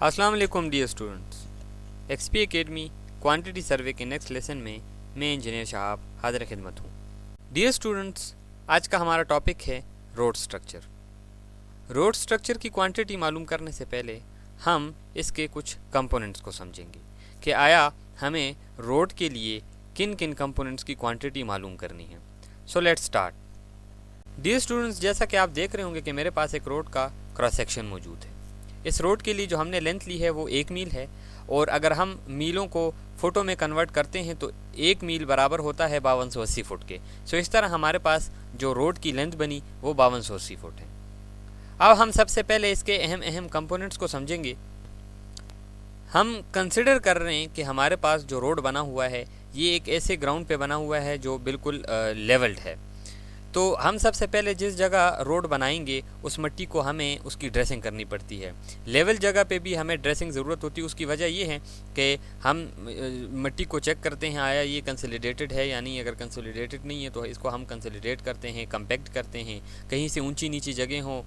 अस्सलाम वालेकुम dear students. XP academy quantity survey के नेक्स्ट लेसन में मैं इंजीनियर शहाब हाजिर खिदमत हूँ। डियर स्टूडेंट्स, आज का हमारा टॉपिक है रोड स्ट्रक्चर। रोड स्ट्रक्चर की क्वांटिटी मालूम करने से पहले हम इसके कुछ कंपोनेंट्स को समझेंगे कि आया हमें रोड के लिए किन किन कंपोनेंट्स की क्वांटिटी मालूम करनी है। So let's start. Dear students, जैसा कि आप देख रहे होंगे कि मेरे पास एक रोड का क्रॉस सेक्शन मौजूद है। इस रोड के लिए जो हमने लेंथ ली है वो 1 मील है, और अगर हम मीलों को फुटों में कन्वर्ट करते हैं तो 1 मील बराबर होता है 5280 फुट के। सो इस तरह हमारे पास जो रोड की लेंथ बनी वो 5280 फुट है। अब हम सबसे पहले इसके अहम अहम कंपोनेंट्स को समझेंगे। हम कंसिडर कर रहे हैं कि हमारे पास जो रोड बना हुआ है ये एक ऐसे ग्राउंड पे बना हुआ है जो बिल्कुल लेवल्ड है। तो हम सबसे पहले जिस जगह रोड बनाएंगे उस मिट्टी को हमें उसकी ड्रेसिंग करनी पड़ती है। लेवल जगह पे भी हमें ड्रेसिंग ज़रूरत होती है। उसकी वजह ये है कि हम मिट्टी को चेक करते हैं आया ये कंसोलिडेटेड है या नहीं। अगर कंसोलिडेटेड नहीं है तो इसको हम कंसोलिडेट करते हैं, कंपैक्ट करते हैं। कहीं से ऊंची नीची जगह हो,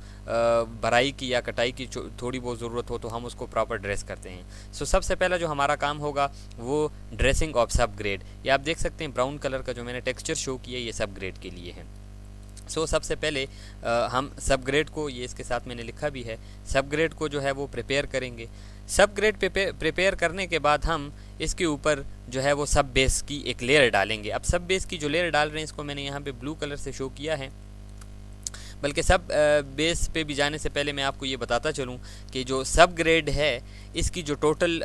भराई की या कटाई की थोड़ी बहुत ज़रूरत हो तो हम उसको प्रॉपर ड्रेस करते हैं। सो सबसे पहला जो हमारा काम होगा वो ड्रेसिंग ऑफ सब ग्रेड। ये आप देख सकते हैं ब्राउन कलर का जो मैंने टेक्सचर शो किया ये सब ग्रेड के लिए है। सो सबसे पहले हम सब ग्रेड को, ये इसके साथ मैंने लिखा भी है, सब ग्रेड को जो है वो प्रिपेयर करेंगे। सब ग्रेड प्रिपेयर करने के बाद हम इसके ऊपर जो है वो सब बेस की एक लेयर डालेंगे। अब सब बेस की जो लेयर डाल रहे हैं इसको मैंने यहाँ पे ब्लू कलर से शो किया है। बल्कि सब बेस पे भी जाने से पहले मैं आपको ये बताता चलूँ कि जो सब ग्रेड है इसकी जो टोटल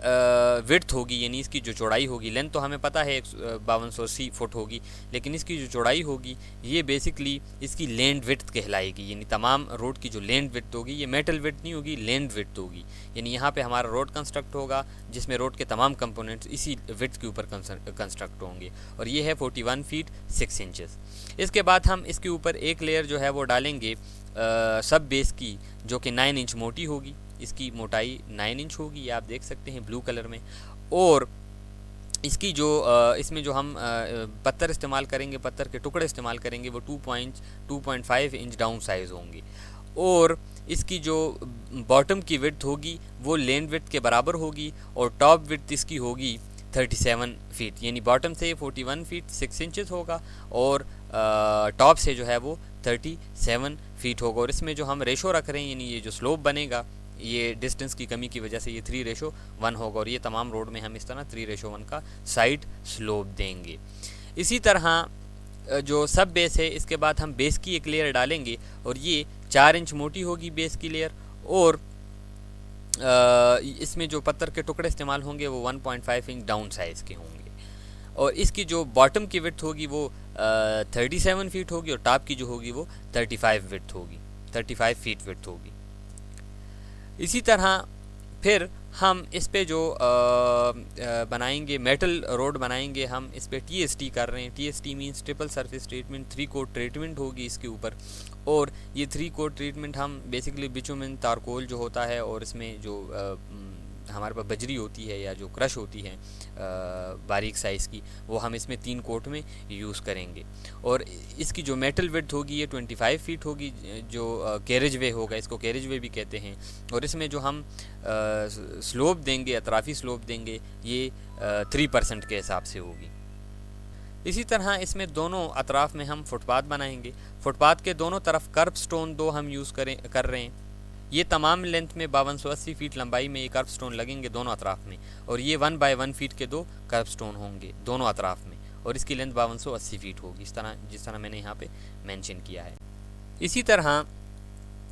विड्थ होगी, यानी इसकी जो चौड़ाई होगी, लेंथ तो हमें पता है 5280 फुट होगी, लेकिन इसकी जो चौड़ाई होगी ये बेसिकली इसकी लैंड विड्थ कहलाएगी। यानी तमाम रोड की जो लैंड विड्थ होगी ये मेटल विड्थ नहीं होगी, लैंड विड्थ होगी। यानी यहाँ पे हमारा रोड कंस्ट्रक्ट होगा जिसमें रोड के तमाम कंपोनेंट्स इसी विड्थ के ऊपर कंस्ट्रक्ट होंगे, और ये है 41 फीट 6 इंचेस। इसके बाद हम इसके ऊपर एक लेयर जो है वो डालेंगे सब बेस की, जो कि 9 इंच मोटी होगी। इसकी मोटाई 9 इंच होगी, ये आप देख सकते हैं ब्लू कलर में। और इसकी जो इसमें जो हम पत्थर इस्तेमाल करेंगे, पत्थर के टुकड़े इस्तेमाल करेंगे, वो 2.5 इंच डाउन साइज़ होंगे। और इसकी जो बॉटम की विड्थ होगी वो लैंड विड्थ के बराबर होगी, और टॉप विड्थ इसकी होगी 37 फीट। यानी बॉटम से 41 फीट 6 इंचेस होगा और टॉप से जो है वो 37 फीट होगा। और इसमें जो हम रेशो रख रहे हैं, यानी ये जो स्लोप बनेगा ये डिस्टेंस की कमी की वजह से ये 3:1 होगा, और ये तमाम रोड में हम इस तरह 3:1 का साइड स्लोप देंगे। इसी तरह जो सब बेस है इसके बाद हम बेस की एक लेयर डालेंगे, और ये 4 इंच मोटी होगी बेस की लेयर। और इसमें जो पत्थर के टुकड़े इस्तेमाल होंगे वो 1.5 इंच डाउन साइज़ के होंगे। और इसकी जो बॉटम की विड्थ होगी वो 37 फीट होगी, और टॉप की जो होगी वो 35 विड्थ होगी, 35 फीट विड्थ होगी। इसी तरह फिर हम इस पे जो बनाएंगे मेटल रोड बनाएंगे, हम इस पे TST कर रहे हैं। TST means triple surface treatment, 3 coat treatment होगी इसके ऊपर। और ये 3 कोट ट्रीटमेंट हम बेसिकली बिचुमेन तारकोल जो होता है, और इसमें जो हमारे पास बजरी होती है या जो क्रश होती है बारीक साइज़ की, वो हम इसमें 3 कोट में यूज़ करेंगे। और इसकी जो मेटल विड्थ होगी ये 25 फीट होगी, जो कैरेज वे होगा, इसको कैरेज वे भी कहते हैं। और इसमें जो हम स्लोप देंगे, अतराफ़ी स्लोप देंगे, ये 3% के हिसाब से होगी। इसी तरह इसमें दोनों अतराफ़ में हम फुटपाथ बनाएंगे। फुटपाथ के दोनों तरफ कर्व स्टोन 2 हम यूज़ कर रहे हैं। ये तमाम लेंथ में 5280 फीट लंबाई में ये कर्व स्टोन लगेंगे दोनों अतराफ़ में, और ये 1 बाय 1 फीट के 2 कर्व स्टोन होंगे दोनों अतराफ़ में, और इसकी लेंथ 5280 फीट होगी, जिस तरह मैंने यहाँ पे मेंशन किया है। इसी तरह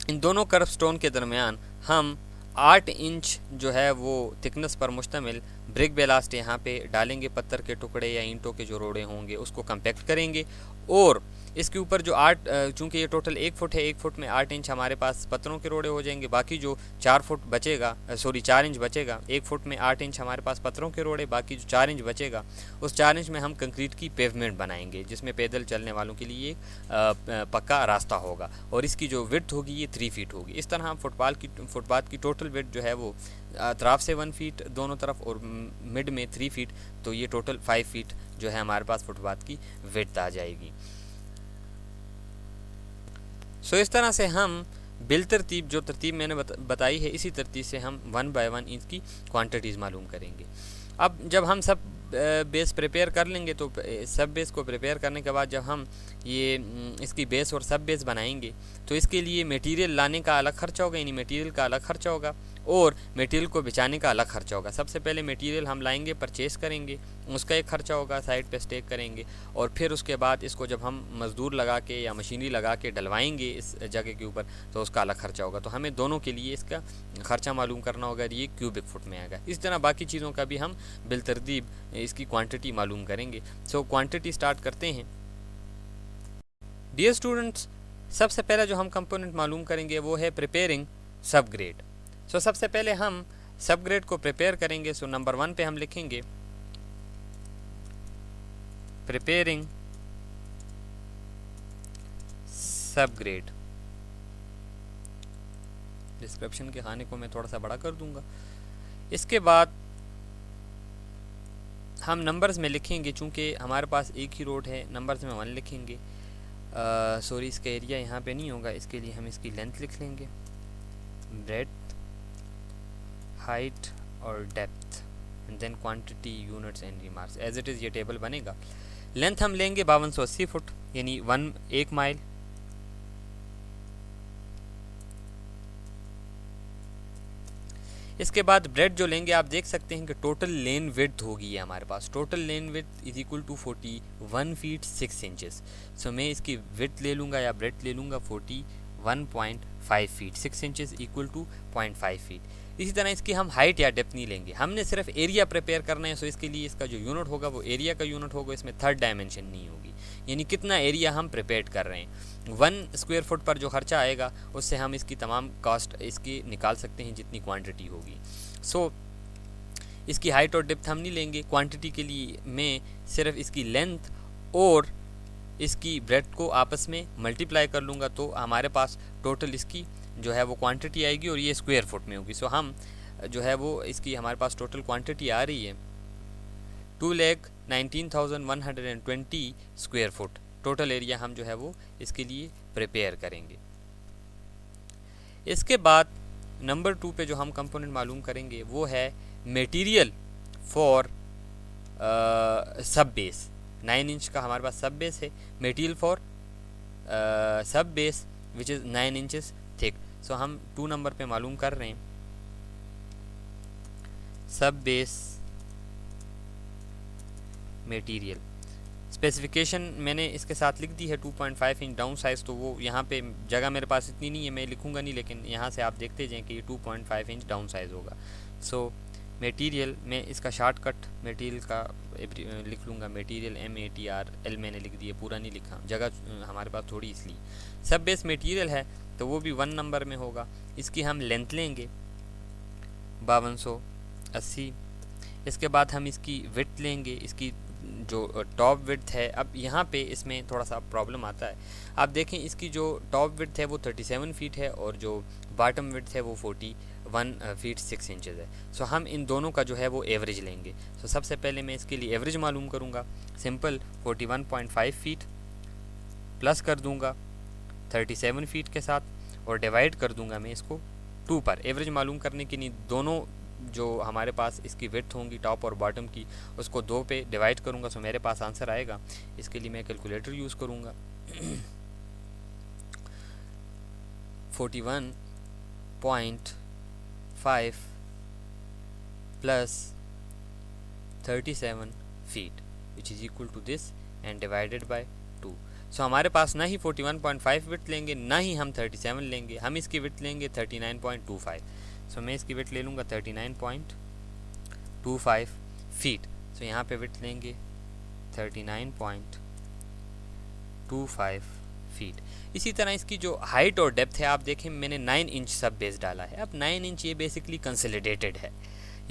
इन दोनों कर्व स्टोन के दरमियान हम 8 इंच जो है वो थिकनेस पर मुश्तमिल ब्रिक बेलास्ट यहाँ पे डालेंगे। पत्थर के टुकड़े या ईंटों के जो रोड़े होंगे उसको कंपैक्ट करेंगे, और इसके ऊपर जो 8, चूँकि ये टोटल 1 फुट है, 1 फुट में 8 इंच हमारे पास पत्थरों के रोड़े हो जाएंगे। बाकी जो 4 फुट बचेगा, 4 इंच बचेगा। 1 फुट में 8 इंच हमारे पास पत्थरों के रोड़े, बाकी जो 4 इंच बचेगा उस 4 इंच में हम कंक्रीट की पेवमेंट बनाएंगे, जिसमें पैदल चलने वालों के लिए एक पक्का रास्ता होगा। और इसकी जो विड्थ होगी ये 3 फीट होगी। इस तरह हम फुटपाथ की टोटल विड्थ जो है वो अतराफ से 1 फीट दोनों तरफ, और मिड में 3 फीट, तो ये टोटल 5 फीट जो है हमारे पास फुटपाथ की विड्थ आ जाएगी। सो इस तरह से हम बिल तरतीब जो तरतीब मैंने बताई है, इसी तरतीब से हम 1 बाय 1 इसकी क्वांटिटीज़ मालूम करेंगे। अब जब हम सब बेस प्रिपेयर कर लेंगे तो सब बेस को प्रिपेयर करने के बाद जब हम ये इसकी बेस और सब बेस बनाएंगे तो इसके लिए मटेरियल लाने का अलग खर्चा होगा, यानी मटेरियल का अलग खर्चा होगा और मटेरियल को बेचाने का अलग खर्चा होगा। सबसे पहले मटेरियल हम लाएंगे, परचेज़ करेंगे, उसका एक खर्चा होगा, साइट पे स्टेक करेंगे और फिर उसके बाद इसको जब हम मज़दूर लगा के या मशीनरी लगा के डलवाएंगे इस जगह के ऊपर तो उसका अलग खर्चा होगा। तो हमें दोनों के लिए इसका खर्चा मालूम करना होगा, ये क्यूबिक फुट में आएगा। इस तरह बाकी चीज़ों का भी हम बिलतरतीब इसकी क्वांटिटी मालूम करेंगे। सो क्वांटिटी स्टार्ट करते हैं। डियर स्टूडेंट्स, सबसे पहला जो हम कंपोनेंट मालूम करेंगे वो है प्रिपेयरिंग सब ग्रेड। सो सबसे पहले हम सब ग्रेड को प्रिपेयर करेंगे। सो नंबर 1 पे हम लिखेंगे प्रिपेयरिंग सब ग्रेड। डिस्क्रिप्शन के खाने को मैं थोड़ा सा बड़ा कर दूंगा। इसके बाद हम नंबर्स में लिखेंगे, चूँकि हमारे पास एक ही रोड है, नंबर्स में 1 लिखेंगे। सॉरी, इसका एरिया यहाँ पे नहीं होगा, इसके लिए हम इसकी लेंथ लिख लेंगे, ब्रेड्थ, हाइट और depth, and then quantity, units and remarks. As it is ये टेबल बनेगा। लेंथ हम लेंगे 5280 फुट, यानी 1 माइल। इसके बाद ब्रेड जो लेंगे, आप देख सकते हैं कि टोटल लेन विड्थ होगी ये हमारे पास। Total lane width is equal to 41 feet 6 inches. So मैं इसकी विड्थ ले लूँगा या ब्रेड ले लूँगा 41.5 feet, 6 inches equal to 0.5 feet. इसी तरह इसकी हम हाइट या डेप्थ नहीं लेंगे, हमने सिर्फ एरिया प्रिपेयर करना है। सो इसके लिए इसका जो यूनिट होगा वो एरिया का यूनिट होगा, इसमें थर्ड डायमेंशन नहीं होगी, यानी कितना एरिया हम प्रिपेयर कर रहे हैं। 1 स्क्वायर फुट पर जो खर्चा आएगा उससे हम इसकी तमाम कॉस्ट इसकी निकाल सकते हैं जितनी क्वांटिटी होगी। सो इसकी हाइट और डेप्थ हम नहीं लेंगे। क्वांटिटी के लिए मैं सिर्फ इसकी लेंथ और इसकी ब्रेड्थ को आपस में मल्टीप्लाई कर लूँगा तो हमारे पास टोटल इसकी जो है वो क्वांटिटी आएगी और ये स्क्वायर फुट में होगी। सो हम जो है वो इसकी हमारे पास टोटल क्वांटिटी आ रही है 2,19,120 स्क्वायर फुट। टोटल एरिया हम जो है वो इसके लिए प्रिपेयर करेंगे। इसके बाद नंबर 2 पे जो हम कंपोनेंट मालूम करेंगे वो है material for sub base. 9 inch का हमारे पास सब बेस है। Material for sub base which is 9 inches thick. So हम 2 नंबर पे मालूम कर रहे हैं सब बेस मटेरियल। स्पेसिफिकेशन मैंने इसके साथ लिख दी है 2.5 इंच डाउन साइज़। तो वो यहाँ पे जगह मेरे पास इतनी नहीं है, मैं लिखूँगा नहीं, लेकिन यहाँ से आप देखते जाएँ कि ये 2.5 इंच डाउन साइज़ होगा। सो मटेरियल में इसका शॉर्टकट मटेरियल का लिख लूँगा, मटेरियल MATRL मैंने लिख दिया, पूरा नहीं लिखा, जगह हमारे पास थोड़ी इसलिए। सब बेस मटेरियल है तो वो भी 1 नंबर में होगा। इसकी हम लेंथ लेंगे 5280। इसके बाद हम इसकी विड्थ लेंगे, इसकी जो टॉप विड्थ है। अब यहाँ पे इसमें थोड़ा सा प्रॉब्लम आता है। आप देखें इसकी जो टॉप विड्थ है वो 37 फीट है और जो बॉटम विड्थ है वो 41 फीट 6 इंचेस है। सो हम इन दोनों का जो है वो एवरेज लेंगे। सो सबसे पहले मैं इसके लिए एवरेज मालूम करूँगा। सिंपल 41.5 फीट प्लस कर दूँगा 37 फीट के साथ और डिवाइड कर दूँगा मैं इसको 2 पर। एवरेज मालूम करने के लिए दोनों जो हमारे पास इसकी विड्थ होंगी टॉप और बॉटम की उसको 2 पे डिवाइड करूँगा। सो मेरे पास आंसर आएगा। इसके लिए मैं कैलकुलेटर यूज़ करूँगा। 41.5 plus 37 feet which is equal to this and divided by 2। So हमारे पास ना ही 41.5 विड्थ लेंगे ना ही हम 37 लेंगे, हम इसकी विड्थ लेंगे 39.25। सो मैं इसकी विड्थ ले लूँगा 39.25 फीट। सो यहाँ पे विड्थ लेंगे 39.25 फीट। इसी तरह इसकी जो हाइट और डेप्थ है, आप देखें मैंने 9 इंच सब बेस डाला है। अब 9 इंच ये बेसिकली कंसोलिडेटेड है,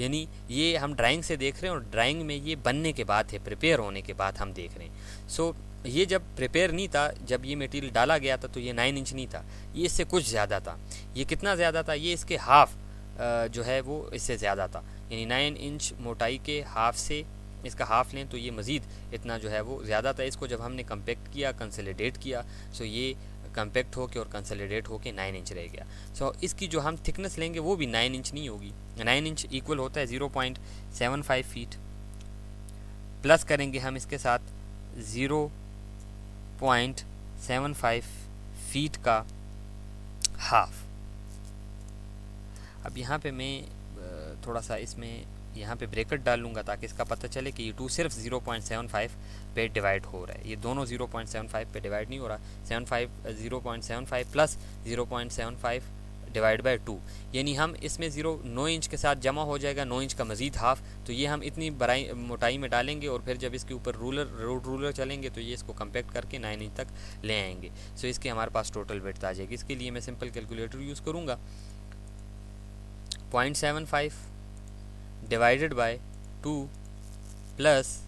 यानी ये हम ड्राइंग से देख रहे हैं और ड्राइंग में ये बनने के बाद है, प्रिपेयर होने के बाद हम देख रहे हैं। सो ये जब प्रिपेयर नहीं था, जब ये मटेरियल डाला गया था तो ये 9 इंच नहीं था, ये इससे कुछ ज़्यादा था। ये कितना ज़्यादा था? ये इसके हाफ जो है वो इससे ज़्यादा था, यानी 9 इंच मोटाई के हाफ से इसका हाफ लें तो ये मज़ीद इतना जो है वो ज़्यादा था। इसको जब हमने कम्पैक्ट किया, कंसोलिडेट किया, सो ये कंपैक्ट होके और कंसोलिडेट होके 9 इंच रह गया। सो इसकी जो हम थिकनेस लेंगे वो भी 9 इंच नहीं होगी। 9 इंच इक्वल होता है 0.75 फीट, प्लस करेंगे हम इसके साथ 0.75 फीट का हाफ। अब यहाँ पे मैं थोड़ा सा इसमें यहाँ पे ब्रैकेट डाल लूँगा ताकि इसका पता चले कि ये 2 सिर्फ 0.75 पे डिवाइड हो रहा है, ये दोनों 0.75 पे डिवाइड नहीं हो रहा। 0.75 प्लस 0.75 डिवाइड बाय 2, यानी हम इसमें 9 इंच के साथ जमा हो जाएगा 9 इंच का मज़ीद हाफ। तो ये हम इतनी बड़ाई मोटाई में डालेंगे और फिर जब इसके ऊपर रूलर चलेंगे तो ये इसको कंपैक्ट करके 9 इंच तक ले आएंगे। सो इसकी हमारे पास टोटल विड्थ आ जाएगी। इसके लिए मैं सिंपल कैलकुलेटर यूज़ करूँगा। 0.75 divided by 2 plus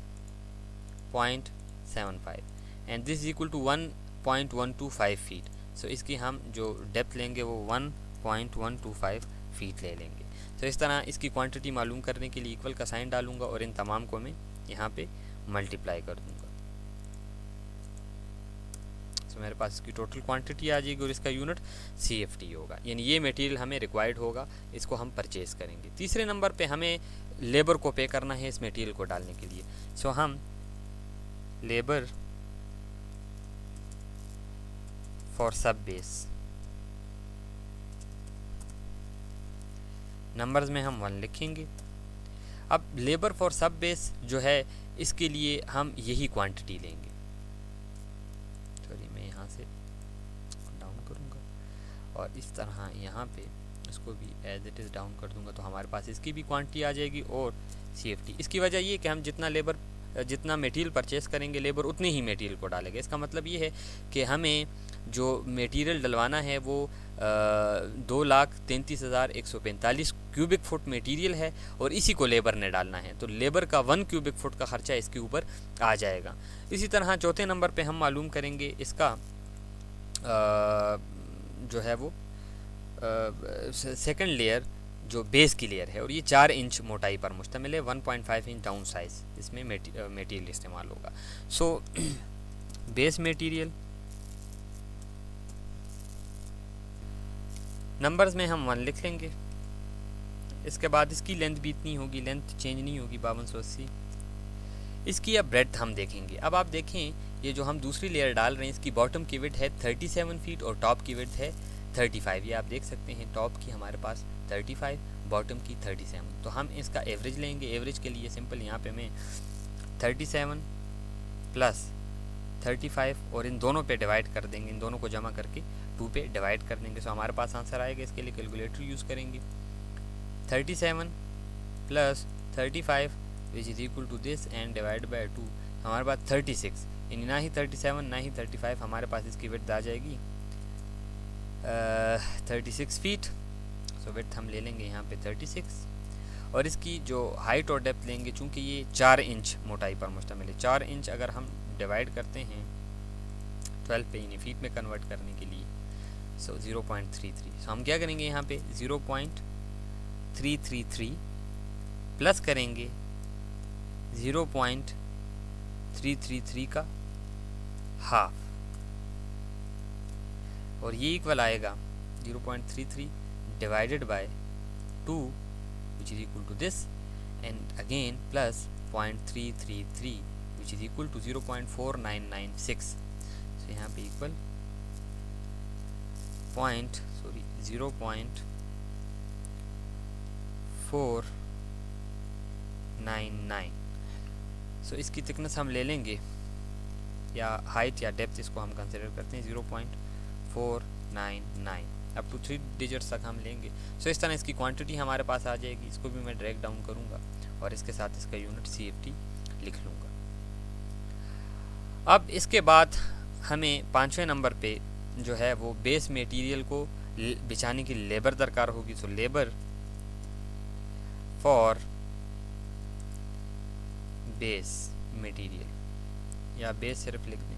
0.75 and this is equal to 1.125 feet. So इसकी हम जो डेप्थ लेंगे वो 1.125 फीट ले लेंगे। तो इस तरह इसकी क्वांटिटी मालूम करने के लिए इक्वल का साइन डालूंगा और इन तमाम को मैं यहाँ पे मल्टीप्लाई कर दूंगा। तो मेरे पास इसकी टोटल क्वांटिटी आ जाएगी और इसका यूनिट CFT होगा, यानी ये मटेरियल हमें रिक्वायर्ड होगा, इसको हम परचेज़ करेंगे। तीसरे नंबर पे हमें लेबर को पे करना है इस मटेरियल को डालने के लिए। सो हम labour for sub base numbers में हम 1 लिखेंगे। अब लेबर फॉर सब बेस जो है इसके लिए हम यही क्वांटिटी लेंगे। सॉरी, मैं यहाँ से डाउन करूँगा और इस तरह यहाँ पे इसको भी एज इट इज़ डाउन कर दूँगा तो हमारे पास इसकी भी क्वांटिटी आ जाएगी और CFT। इसकी वजह ये कि हम जितना मटेरियल परचेस करेंगे लेबर उतनी ही मटेरियल को डालेंगे। इसका मतलब ये है कि हमें जो मटेरियल डलवाना है वो 2,33,145 क्यूबिक फुट मटेरियल है और इसी को लेबर ने डालना है। तो लेबर का 1 क्यूबिक फुट का खर्चा इसके ऊपर आ जाएगा। इसी तरह चौथे नंबर पे हम मालूम करेंगे इसका जो है वो सेकंड लेयर जो बेस की लेयर है और ये 4 इंच मोटाई पर मुश्तमिल है। 1.5 इंच डाउन साइज इसमें मटेरियल इस्तेमाल होगा। सो बेस मटेरियल नंबर्स में हम 1 लिख लेंगे। इसके बाद इसकी लेंथ भी इतनी होगी, लेंथ चेंज नहीं होगी 5280। इसकी अब ब्रेड्थ हम देखेंगे। अब आप देखें ये जो हम दूसरी लेयर डाल रहे हैं इसकी बॉटम की विड्थ है 37 फीट और टॉप की विड्थ है 35। ये आप देख सकते हैं टॉप की हमारे पास 35, बॉटम की 37। तो हम इसका एवरेज लेंगे। एवरेज के लिए सिंपल यहाँ पे मैं 37 प्लस 35 और इन दोनों पे डिवाइड कर देंगे, इन दोनों को जमा करके 2 पे डिवाइड कर देंगे। सो हमारे पास आंसर आएगा। इसके लिए कैलकुलेटर यूज़ करेंगे। 37 plus 35 which is equal to this and divide by 2, हमारे पास 36, यानी ना ही 37 ना ही 35, हमारे पास इसकी विड्थ आ जाएगी 36 फीट। सो विड्थ हम ले लेंगे यहाँ पे 36 और इसकी जो हाइट और डेप्थ लेंगे चूँकि ये 4 इंच मोटाई पर मुश्तमिल है। 4 इंच अगर हम डिवाइड करते हैं 12 पे यानी फीट में कन्वर्ट करने के लिए, सो 0.33। सो हम क्या करेंगे यहाँ पे 0.333 प्लस करेंगे 0.333 का हाफ और ये इक्वल आएगा 0.33 divided by 2 which is equal to this and again plus 0.333 which is equal to 0.4996। so यहाँ पे इक्वल 0.499। सो इसकी थिकनेस हम ले लेंगे या हाइट या डेप्थ इसको हम कंसिडर करते हैं 0.499 अप टू 3 डिजिट्स तक हम लेंगे। सो इस तरह इसकी क्वांटिटी हमारे पास आ जाएगी। इसको भी मैं ड्रैग डाउन करूँगा और इसके साथ इसका यूनिट CFT लिख लूँगा। अब इसके बाद हमें 5वें नंबर पे जो है वो बेस मटेरियल को बिछाने की लेबर दरकार होगी। So labour for base material या बेस सिर्फ लिख दें।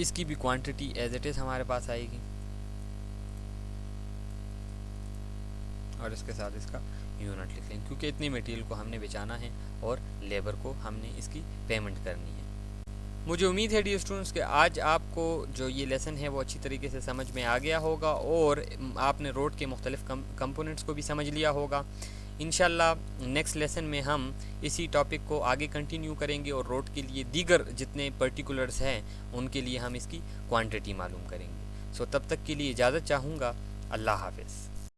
इसकी भी क्वांटिटी एज इट इज़ हमारे पास आएगी और इसके साथ इसका यूनिट लिख लेंगे क्योंकि इतनी मटेरियल को हमने बेचाना है और लेबर को हमने इसकी पेमेंट करनी है। मुझे उम्मीद है डियर स्टूडेंट्स कि आज आपको जो ये लेसन है वो अच्छी तरीके से समझ में आ गया होगा और आपने रोड के मुख्तलिफ कंपोनेंट्स को भी समझ लिया होगा। इंशाल्लाह नेक्स्ट लेसन में हम इसी टॉपिक को आगे कंटिन्यू करेंगे और रोड के लिए दीगर जितने पर्टिकुलर्स हैं उनके लिए हम इसकी क्वांटिटी मालूम करेंगे। सो तब तक के लिए इजाज़त चाहूँगा। अल्लाह हाफ़िज़।